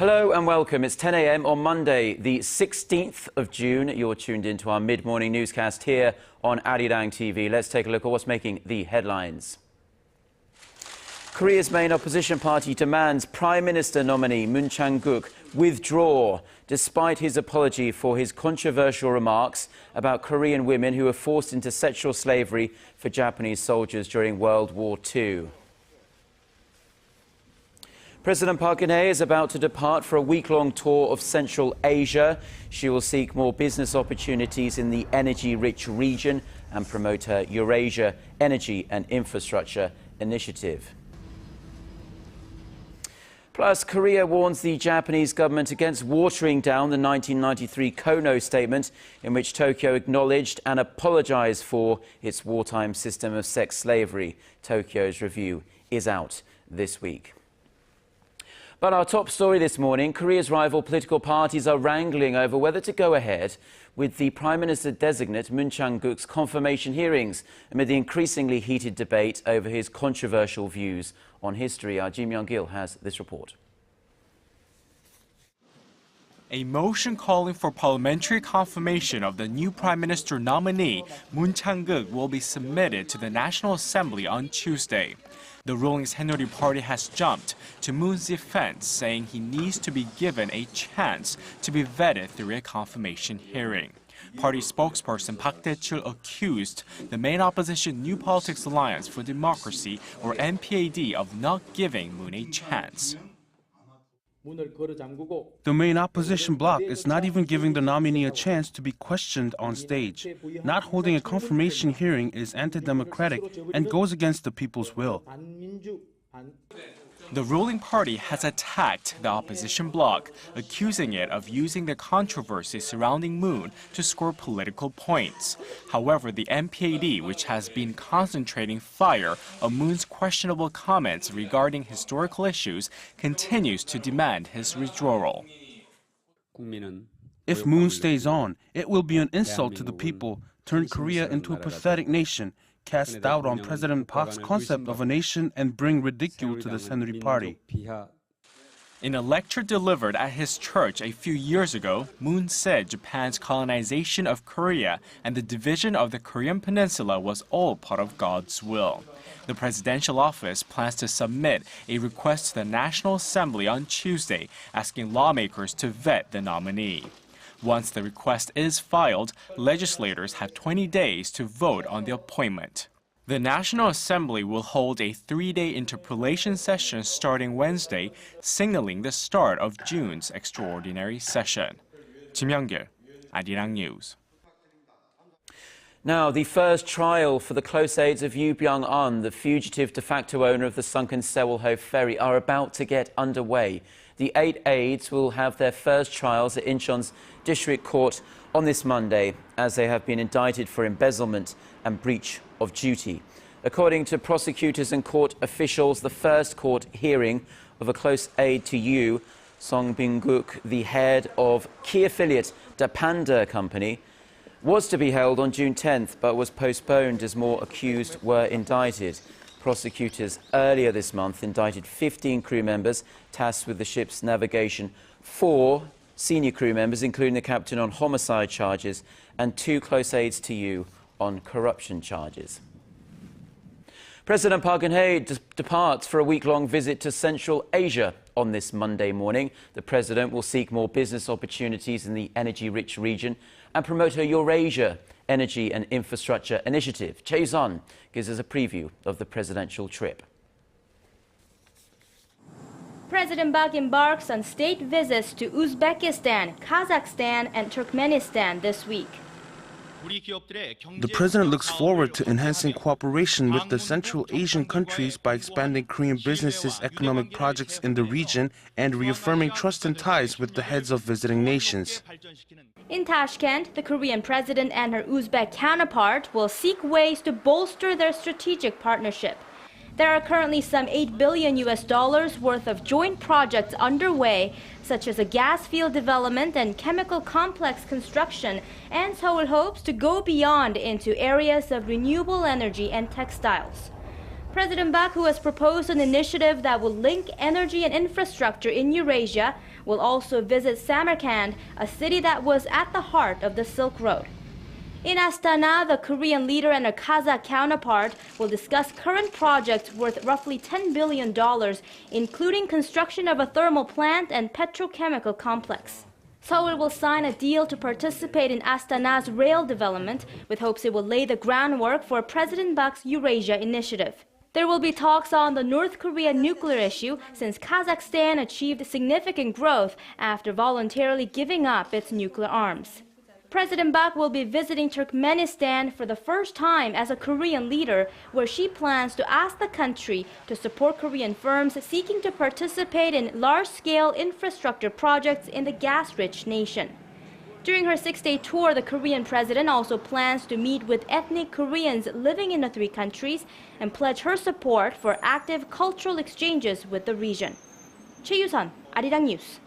Hello and welcome. It's 10 a.m. on Monday, the 16th of June. You're tuned into our mid-morning newscast here on ARIRANG TV. Let's take a look at what's making the headlines. Korea's main opposition party demands Prime Minister nominee Moon Chang-keuk withdraw, despite his apology for his controversial remarks about Korean women who were forced into sexual slavery for Japanese soldiers during World War II. President Park Dae-chul is about to depart for a week-long tour of Central Asia. She will seek more business opportunities in the energy-rich region and promote her Eurasia Energy and Infrastructure Initiative. Plus, Korea warns the Japanese government against watering down the 1993 Kono statement, in which Tokyo acknowledged and apologized for its wartime system of sex slavery. Tokyo's review is out this week. But our top story this morning, Korea's rival political parties are wrangling over whether to go ahead with the Prime Minister-designate Moon Chang-keuk's confirmation hearings amid the increasingly heated debate over his controversial views on history. Our Myung-kil has this report. A motion calling for parliamentary confirmation of the new Prime Minister nominee, Moon Chang-keuk, will be submitted to the National Assembly on Tuesday. The ruling Saenuri Party has jumped to Moon's defense, saying he needs to be given a chance to be vetted through a confirmation hearing. Party spokesperson Park Dae-chul accused the main opposition New Politics Alliance for Democracy, or NPAD, of not giving Moon a chance. The main opposition bloc is not even giving the nominee a chance to be questioned on stage. Not holding a confirmation hearing is anti-democratic and goes against the people's will. The ruling party has attacked the opposition bloc, accusing it of using the controversy surrounding Moon to score political points. However, the NPAD, which has been concentrating fire on Moon's questionable comments regarding historical issues, continues to demand his withdrawal. If Moon stays on, it will be an insult to the people, turn Korea into a pathetic nation, cast doubt on President Park's concept of a nation, and bring ridicule to the Saenuri Party. In a lecture delivered at his church a few years ago, Moon said Japan's colonization of Korea and the division of the Korean peninsula was all part of God's will. The presidential office plans to submit a request to the National Assembly on Tuesday, asking lawmakers to vet the nominee. Once the request is filed, legislators have 20 days to vote on the appointment. The National Assembly will hold a 3-day interpellation session starting Wednesday, signaling the start of June's extraordinary session. Myung-kil, ARIRANG News. Now, the first trial for the close aides of Yoo Byung-eun, the fugitive de facto owner of the sunken Sewol-ho ferry, are about to get underway. The 8 aides will have their first trials at Incheon's District Court on this Monday, as they have been indicted for embezzlement and breach of duty. According to prosecutors and court officials, the first court hearing of a close aide to Yoo, Song Bin-guk, the head of key affiliate Da Panda Company, was to be held on June 10th, but was postponed as more accused were indicted. Prosecutors earlier this month indicted 15 crew members tasked with the ship's navigation, 4 senior crew members, including the captain, on homicide charges, and 2 close aides to Yoo on corruption charges. President Park Dae-chul departs for a week-long visit to Central Asia on this Monday morning. The president will seek more business opportunities in the energy-rich region and promote her Eurasia Energy and Infrastructure Initiative. Chae-sun gives us a preview of the presidential trip. President Park embarks on state visits to Uzbekistan, Kazakhstan, and Turkmenistan this week. The president looks forward to enhancing cooperation with the Central Asian countries by expanding Korean businesses' economic projects in the region and reaffirming trust and ties with the heads of visiting nations. In Tashkent, the Korean president and her Uzbek counterpart will seek ways to bolster their strategic partnership. There are currently some $8 billion worth of joint projects underway, such as a gas field development and chemical complex construction, and Seoul hopes to go beyond into areas of renewable energy and textiles. President Park, who has proposed an initiative that will link energy and infrastructure in Eurasia will also visit Samarkand, a city that was at the heart of the Silk Road. In Astana, the Korean leader and her Kazakh counterpart will discuss current projects worth roughly $10 billion, including construction of a thermal plant and petrochemical complex. Seoul will sign a deal to participate in Astana's rail development, with hopes it will lay the groundwork for President Park's Eurasia initiative. There will be talks on the North Korea nuclear issue, since Kazakhstan achieved significant growth after voluntarily giving up its nuclear arms. President Park will be visiting Turkmenistan for the first time as a Korean leader, where she plans to ask the country to support Korean firms seeking to participate in large-scale infrastructure projects in the gas-rich nation. During her 6-day tour, the Korean president also plans to meet with ethnic Koreans living in the three countries and pledge her support for active cultural exchanges with the region. Choi Yu-sun, ARIRANG News.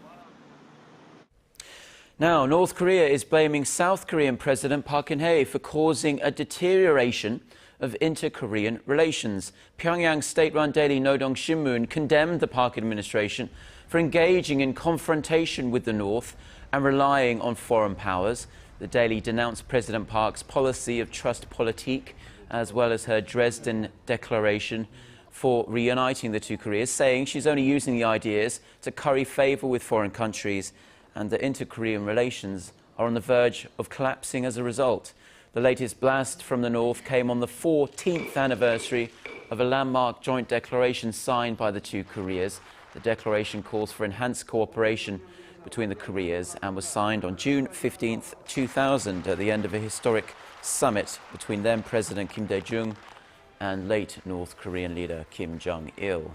Now, North Korea is blaming South Korean President Park Geun-hye for causing a deterioration of inter-Korean relations. Pyongyang's state-run daily Nodong Shinmun condemned the Park administration for engaging in confrontation with the North and relying on foreign powers. The daily denounced President Park's policy of trust politique, as well as her Dresden Declaration for reuniting the two Koreas, saying she's only using the ideas to curry favor with foreign countries, and the inter-Korean relations are on the verge of collapsing as a result. The latest blast from the North came on the 14th anniversary of a landmark joint declaration signed by the two Koreas. The declaration calls for enhanced cooperation between the Koreas and was signed on June 15, 2000, at the end of a historic summit between then President Kim Dae-jung and late North Korean leader Kim Jong-il.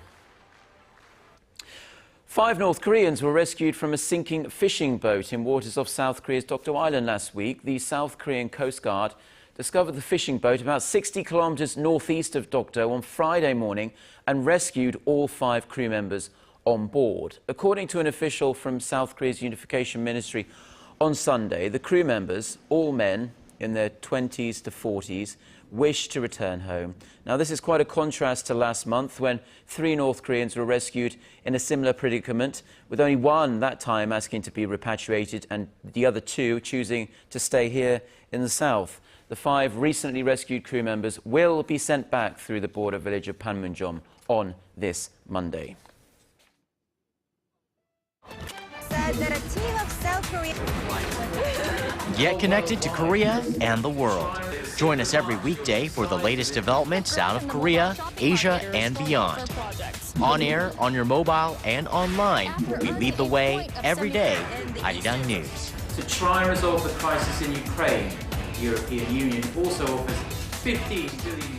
5 North Koreans were rescued from a sinking fishing boat in waters off South Korea's Dokdo Island last week. The South Korean Coast Guard discovered the fishing boat about 60 kilometers northeast of Dokdo on Friday morning and rescued all 5 crew members on board. According to an official from South Korea's Unification Ministry on Sunday, the crew members, all men in their 20s to 40s, wish to return home. Now, this is quite a contrast to last month, when 3 North Koreans were rescued in a similar predicament, with only one that time asking to be repatriated and the other 2 choosing to stay here in the south. The 5 recently rescued crew members will be sent back through the border village of Panmunjom on this Monday. Said that a team of South Korea. Get connected to Korea and the world. Join us every weekday for the latest developments out of Korea, Asia, and beyond. On air, on your mobile, and online, we lead the way every day. ARIRANG News. To try and resolve the crisis in Ukraine, the European Union also offers $15 billion.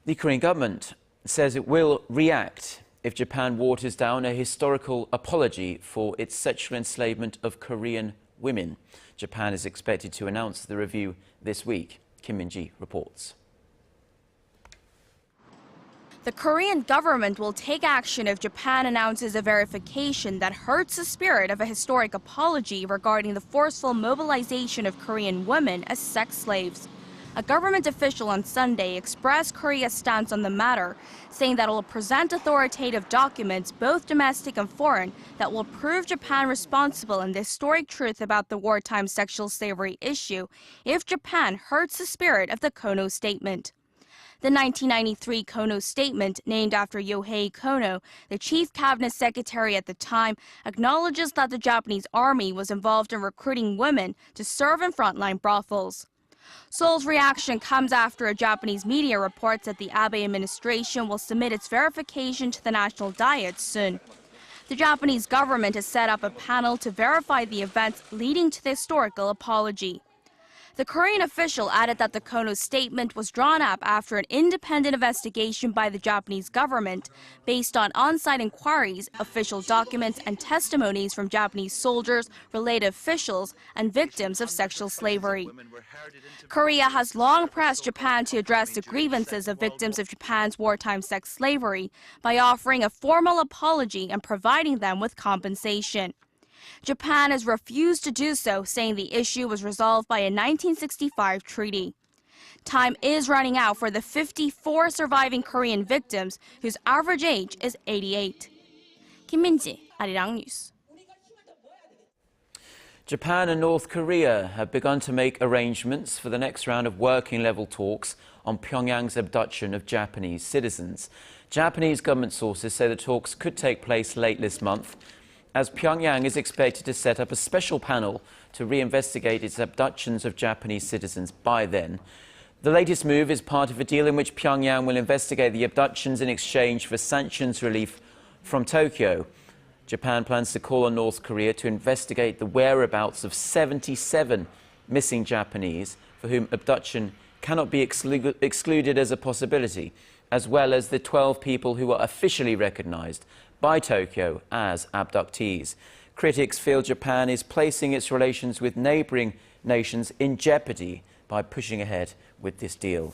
The Korean government says it will react if Japan waters down a historical apology for its sexual enslavement of Korean women. Japan is expected to announce the review this week. Kim Min-ji reports. The Korean government will take action if Japan announces a verification that hurts the spirit of a historic apology regarding the forceful mobilization of Korean women as sex slaves. A government official on Sunday expressed Korea's stance on the matter, saying that it will present authoritative documents, both domestic and foreign, that will prove Japan responsible in the historic truth about the wartime sexual slavery issue if Japan hurts the spirit of the Kono Statement. The 1993 Kono Statement, named after Yohei Kono, the chief cabinet secretary at the time, acknowledges that the Japanese army was involved in recruiting women to serve in frontline brothels. Seoul's reaction comes after a Japanese media reports that the Abe administration will submit its verification to the National Diet soon. The Japanese government has set up a panel to verify the events leading to the historical apology. The Korean official added that the Kono Statement was drawn up after an independent investigation by the Japanese government based on on-site inquiries, official documents, and testimonies from Japanese soldiers, related officials, and victims of sexual slavery. Korea has long pressed Japan to address the grievances of victims of Japan's wartime sex slavery by offering a formal apology and providing them with compensation. Japan has refused to do so, saying the issue was resolved by a 1965 treaty. Time is running out for the 54 surviving Korean victims, whose average age is 88. 김민지, 아리랑 뉴스. Japan and North Korea have begun to make arrangements for the next round of working-level talks on Pyongyang's abduction of Japanese citizens. Japanese government sources say the talks could take place late this month, as Pyongyang is expected to set up a special panel to reinvestigate its abductions of Japanese citizens by then. The latest move is part of a deal in which Pyongyang will investigate the abductions in exchange for sanctions relief from Tokyo. Japan plans to call on North Korea to investigate the whereabouts of 77 missing Japanese for whom abduction cannot be excluded as a possibility, as well as the 12 people who are officially recognized by Tokyo as abductees. Critics feel Japan is placing its relations with neighboring nations in jeopardy by pushing ahead with this deal.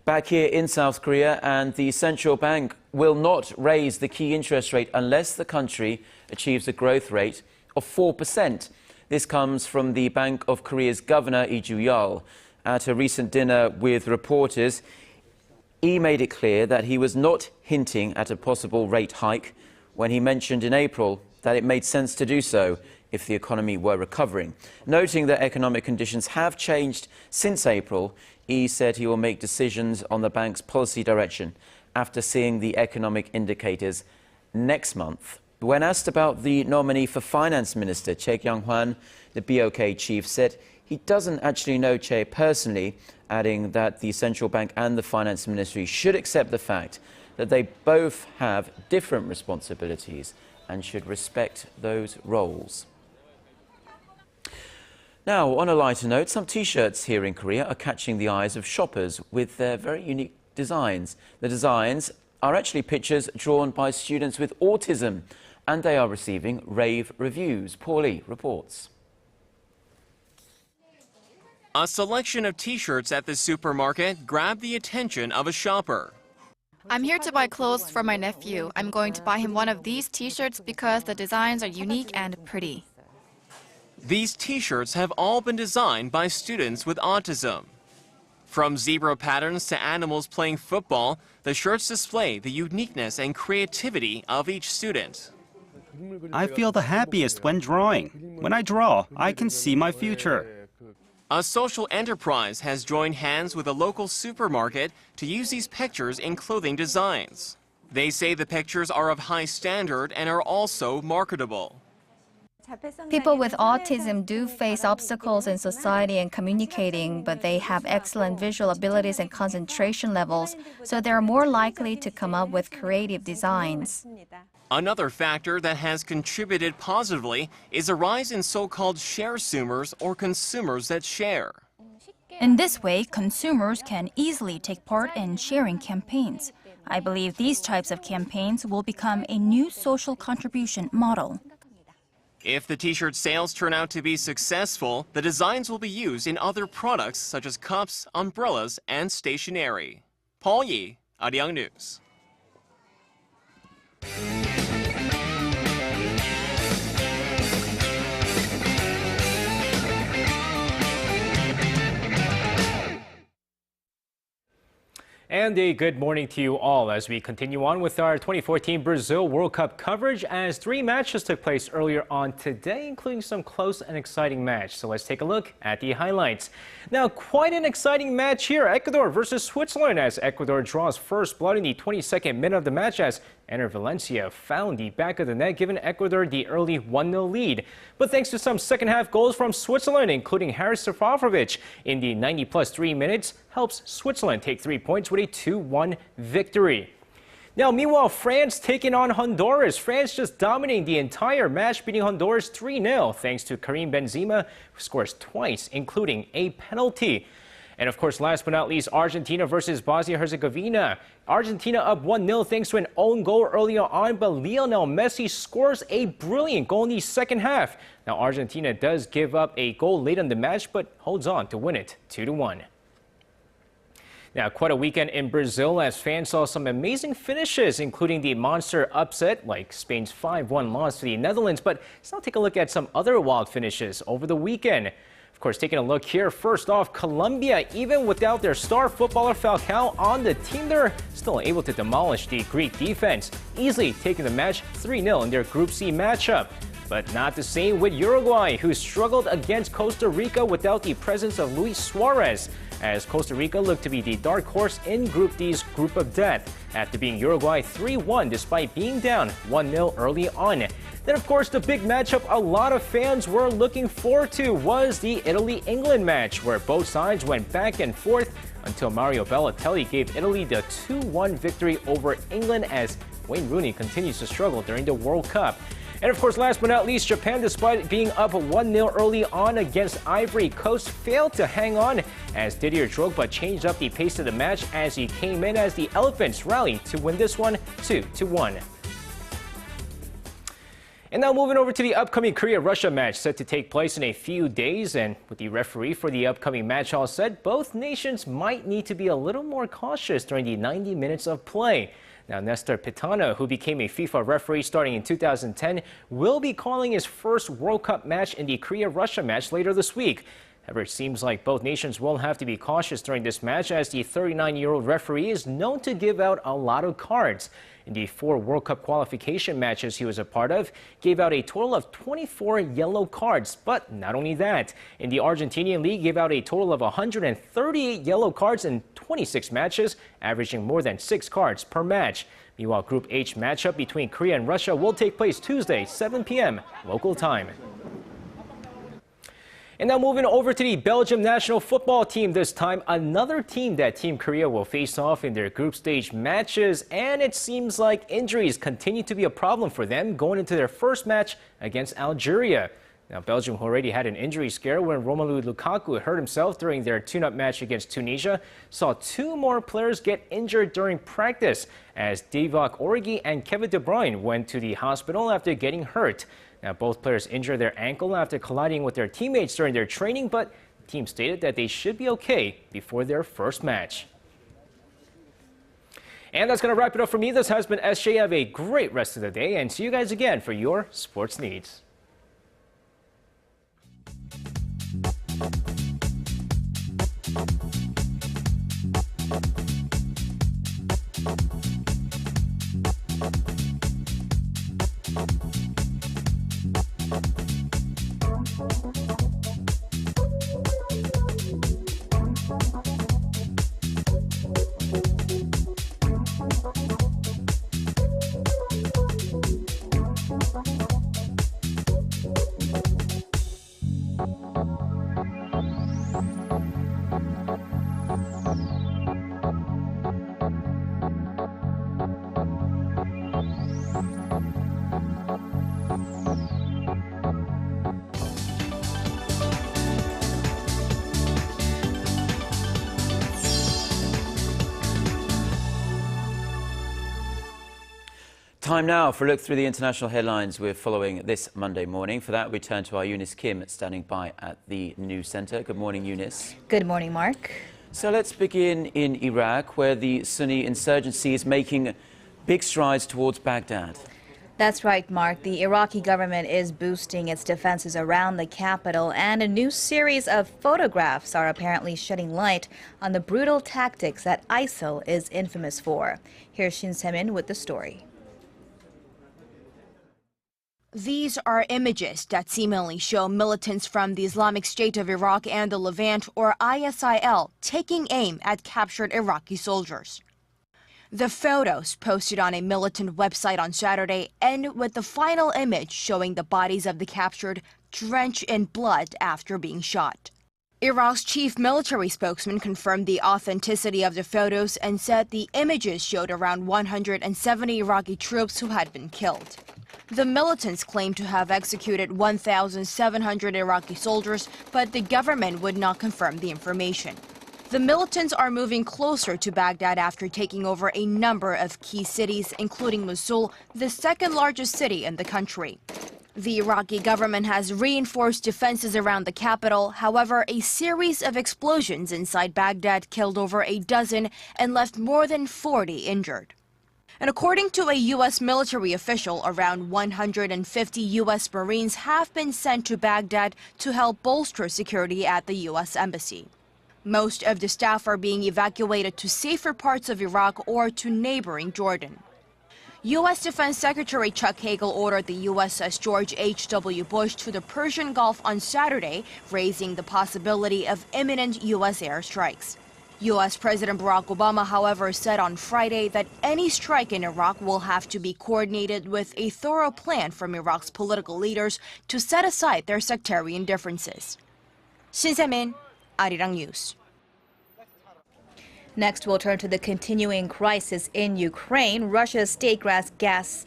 Back here in South Korea, and the central bank will not raise the key interest rate unless the country achieves a growth rate of 4%. This comes from the Bank of Korea's governor, Lee Ju-yeol. At a recent dinner with reporters, Lee made it clear that he was not hinting at a possible rate hike when he mentioned in April that it made sense to do so if the economy were recovering. Noting that economic conditions have changed since April, Lee said he will make decisions on the bank's policy direction after seeing the economic indicators next month. When asked about the nominee for Finance Minister, Choi Kyung-hwan, the BOK chief said he doesn't actually know Choi personally, adding that the central bank and the finance ministry should accept the fact that they both have different responsibilities and should respect those roles. Now, on a lighter note, some T-shirts here in Korea are catching the eyes of shoppers with their very unique designs. The designs are actually pictures drawn by students with autism, and they are receiving rave reviews. Paulie reports. A selection of T-shirts at the supermarket grabbed the attention of a shopper. I'm here to buy clothes for my nephew. I'm going to buy him one of these T-shirts because the designs are unique and pretty. These T-shirts have all been designed by students with autism. From zebra patterns to animals playing football, the shirts display the uniqueness and creativity of each student. I feel the happiest when drawing. When I draw, I can see my future. A social enterprise has joined hands with a local supermarket to use these pictures in clothing designs. They say the pictures are of high standard and are also marketable. People with autism do face obstacles in society and communicating, but they have excellent visual abilities and concentration levels, so they're more likely to come up with creative designs. Another factor that has contributed positively is a rise in so-called share-sumers, or consumers that share. In this way, consumers can easily take part in sharing campaigns. I believe these types of campaigns will become a new social contribution model. If the T-shirt sales turn out to be successful, the designs will be used in other products such as cups, umbrellas, and stationery. Paul Yi, ARIRANG News. And a good morning to you all as we continue on with our 2014 Brazil World Cup coverage, as 3 matches took place earlier on today, including some close and exciting match. So let's take a look at the highlights. Now, quite an exciting match here. Ecuador versus Switzerland, as Ecuador draws first blood in the 22nd minute of the match as Ener Valencia found the back of the net, giving Ecuador the early 1-0 lead. But thanks to some second-half goals from Switzerland, including Haris Seferovic in the 90+3 minutes, helps Switzerland take 3 points with a 2-1 victory. Now, meanwhile, France taking on Honduras. France just dominating the entire match, beating Honduras 3-0, thanks to Karim Benzema, who scores twice, including a penalty. And of course, last but not least, Argentina versus Bosnia-Herzegovina. Argentina up 1-0 thanks to an own goal earlier on, but Lionel Messi scores a brilliant goal in the second half. Now, Argentina does give up a goal late in the match, but holds on to win it 2-1. Now, quite a weekend in Brazil as fans saw some amazing finishes, including the monster upset like Spain's 5-1 loss to the Netherlands. But let's now take a look at some other wild finishes over the weekend. Of course, taking a look here, first off, Colombia, even without their star footballer Falcao on the team, they're still able to demolish the Greek defense, easily taking the match 3-0 in their Group C matchup. But not the same with Uruguay, who struggled against Costa Rica without the presence of Luis Suarez, as Costa Rica looked to be the dark horse in Group D's group of death, after beating Uruguay 3-1 despite being down 1-0 early on. Then, of course, the big matchup a lot of fans were looking forward to was the Italy-England match, where both sides went back and forth until Mario Balotelli gave Italy the 2-1 victory over England, as Wayne Rooney continues to struggle during the World Cup. And of course, last but not least, Japan, despite being up 1-0 early on against Ivory Coast, failed to hang on as Didier Drogba changed up the pace of the match as he came in as the Elephants rallied to win this one 2-1. And now moving over to the upcoming Korea-Russia match set to take place in a few days. And with the referee for the upcoming match all set, both nations might need to be a little more cautious during the 90 minutes of play. Now, Nestor Pitana, who became a FIFA referee starting in 2010, will be calling his first World Cup match in the Korea-Russia match later this week. However, it seems like both nations will have to be cautious during this match, as the 39-year-old referee is known to give out a lot of cards. In the 4 World Cup qualification matches he was a part of, gave out a total of 24 yellow cards. But not only that, in the Argentinian league, gave out a total of 138 yellow cards in 26 matches, averaging more than 6 cards per match. Meanwhile, Group H matchup between Korea and Russia will take place Tuesday, 7 p.m. local time. And now moving over to the Belgium national football team, this time another team that Team Korea will face off in their group stage matches, and it seems like injuries continue to be a problem for them going into their first match against Algeria. Now, Belgium already had an injury scare when Romelu Lukaku hurt himself during their tune-up match against Tunisia, saw 2 more players get injured during practice as Divock Origi and Kevin De Bruyne went to the hospital after getting hurt. Now, both players injured their ankle after colliding with their teammates during their training, but the team stated that they should be okay before their first match. And that's going to wrap it up for me. This has been SJ. Have a great rest of the day, and see you guys again for your sports needs. Time now for a look through the international headlines we're following this Monday morning. For that, we turn to our Eunice Kim standing by at the news center. Good morning, Eunice. Good morning, Mark. So let's begin in Iraq, where the Sunni insurgency is making big strides towards Baghdad. That's right, Mark. The Iraqi government is boosting its defenses around the capital, and a new series of photographs are apparently shedding light on the brutal tactics that ISIL is infamous for. Here's Shin Se-min with the story. These are images that seemingly show militants from the Islamic State of Iraq and the Levant, or ISIL, taking aim at captured Iraqi soldiers. The photos, posted on a militant website on Saturday, end with the final image showing the bodies of the captured drenched in blood after being shot. Iraq's chief military spokesman confirmed the authenticity of the photos and said the images showed around 170 Iraqi troops who had been killed. The militants claim to have executed 1,700 Iraqi soldiers, but the government would not confirm the information. The militants are moving closer to Baghdad after taking over a number of key cities, including Mosul, the second largest city in the country. The Iraqi government has reinforced defenses around the capital. However, a series of explosions inside Baghdad killed over a dozen and left more than 40 injured. And according to a U.S. military official, around 150 U.S. Marines have been sent to Baghdad to help bolster security at the U.S. Embassy. Most of the staff are being evacuated to safer parts of Iraq or to neighboring Jordan. U.S. Defense Secretary Chuck Hagel ordered the USS George H.W. Bush to the Persian Gulf on Saturday, raising the possibility of imminent U.S. airstrikes. U.S. President Barack Obama, however, said on Friday that any strike in Iraq will have to be coordinated with a thorough plan from Iraq's political leaders to set aside their sectarian differences. Shin Se-min, ARIRANG News. Next, we'll turn to the continuing crisis in Ukraine. Russia's state-run gas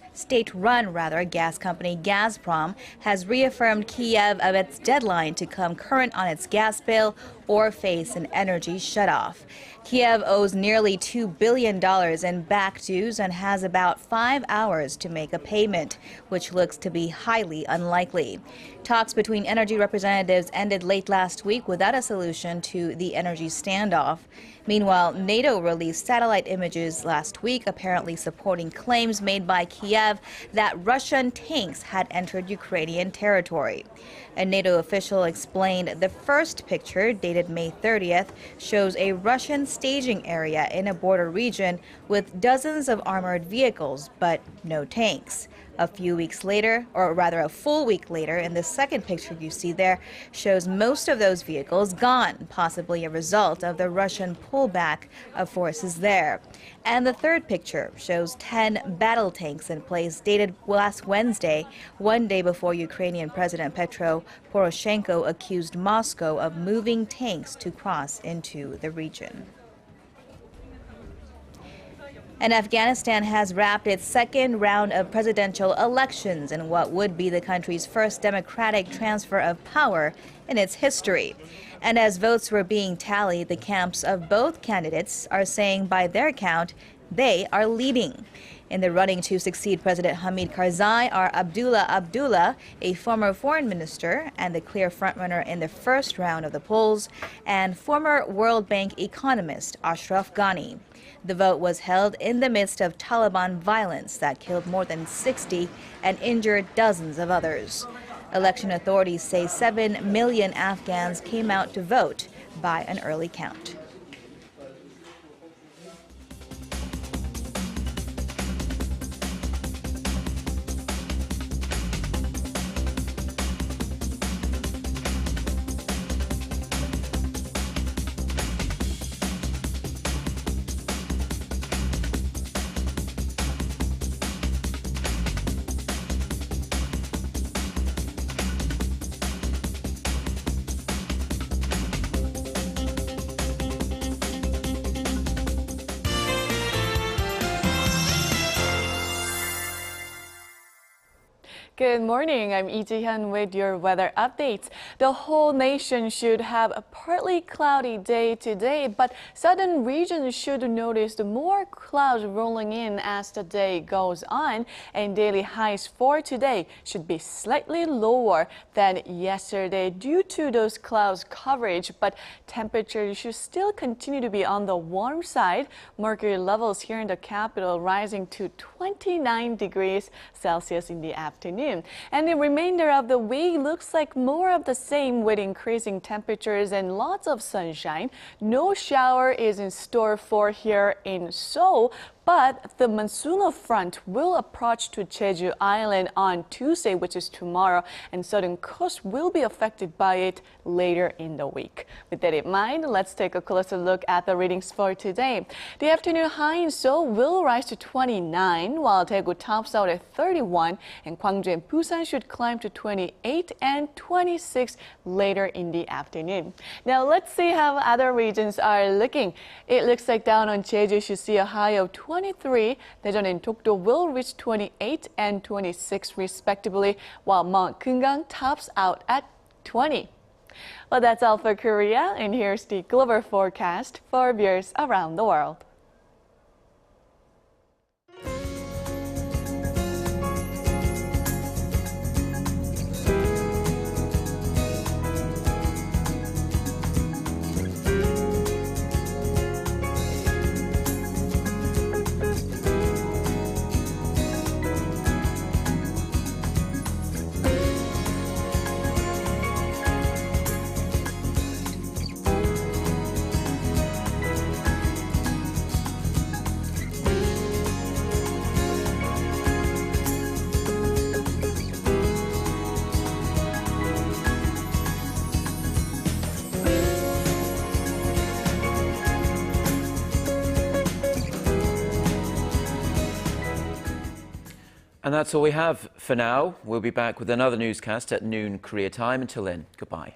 company Gazprom has reaffirmed Kiev of its deadline to come current on its gas bill or face an energy shutoff. Kiev owes nearly $2 billion in back dues and has about 5 hours to make a payment, which looks to be highly unlikely. Talks between energy representatives ended late last week without a solution to the energy standoff. Meanwhile, NATO released satellite images last week apparently supporting claims made by Kiev that Russian tanks had entered Ukrainian territory. A NATO official explained the first picture, dated May 30th, shows a Russian staging area in a border region with dozens of armored vehicles, but no tanks. A few weeks later, or rather a full week later, in the second picture you see there, shows most of those vehicles gone, possibly a result of the Russian pullback of forces there. And the third picture shows 10 battle tanks in place, dated last Wednesday, one day before Ukrainian President Petro Poroshenko accused Moscow of moving tanks to cross into the region. And Afghanistan has wrapped its second round of presidential elections in what would be the country's first democratic transfer of power in its history. And as votes were being tallied, the camps of both candidates are saying by their count, they are leading. In the running to succeed President Hamid Karzai are Abdullah Abdullah, a former foreign minister and the clear frontrunner in the first round of the polls, and former World Bank economist Ashraf Ghani. The vote was held in the midst of Taliban violence that killed more than 60 and injured dozens of others. Election authorities say 7 million Afghans came out to vote by an early count. Good morning, I'm Lee Ji-hyun with your weather updates. The whole nation should have a partly cloudy day today, but southern regions should notice more clouds rolling in as the day goes on, and daily highs for today should be slightly lower than yesterday due to those clouds coverage, but temperatures should still continue to be on the warm side. Mercury levels here in the capital rising to 29 degrees Celsius in the afternoon. And the remainder of the week looks like more of the same with increasing temperatures and lots of sunshine. No shower is in store for here in Seoul, but the monsoonal front will approach to Jeju Island on Tuesday, which is tomorrow, and southern coast will be affected by it later in the week. With that in mind, let's take a closer look at the readings for today. The afternoon high in Seoul will rise to 29, while Daegu tops out at 31, and Gwangju and Busan should climb to 28 and 26 later in the afternoon. Now let's see how other regions are looking. It looks like down on Jeju should see a high of 23. Daejeon and Dokdo will reach 28 and 26 respectively, while Mount Kumgang tops out at 20. Well, that's all for Korea, and here's the global forecast for viewers around the world. And that's all we have for now. We'll be back with another newscast at noon Korea time. Until then, goodbye.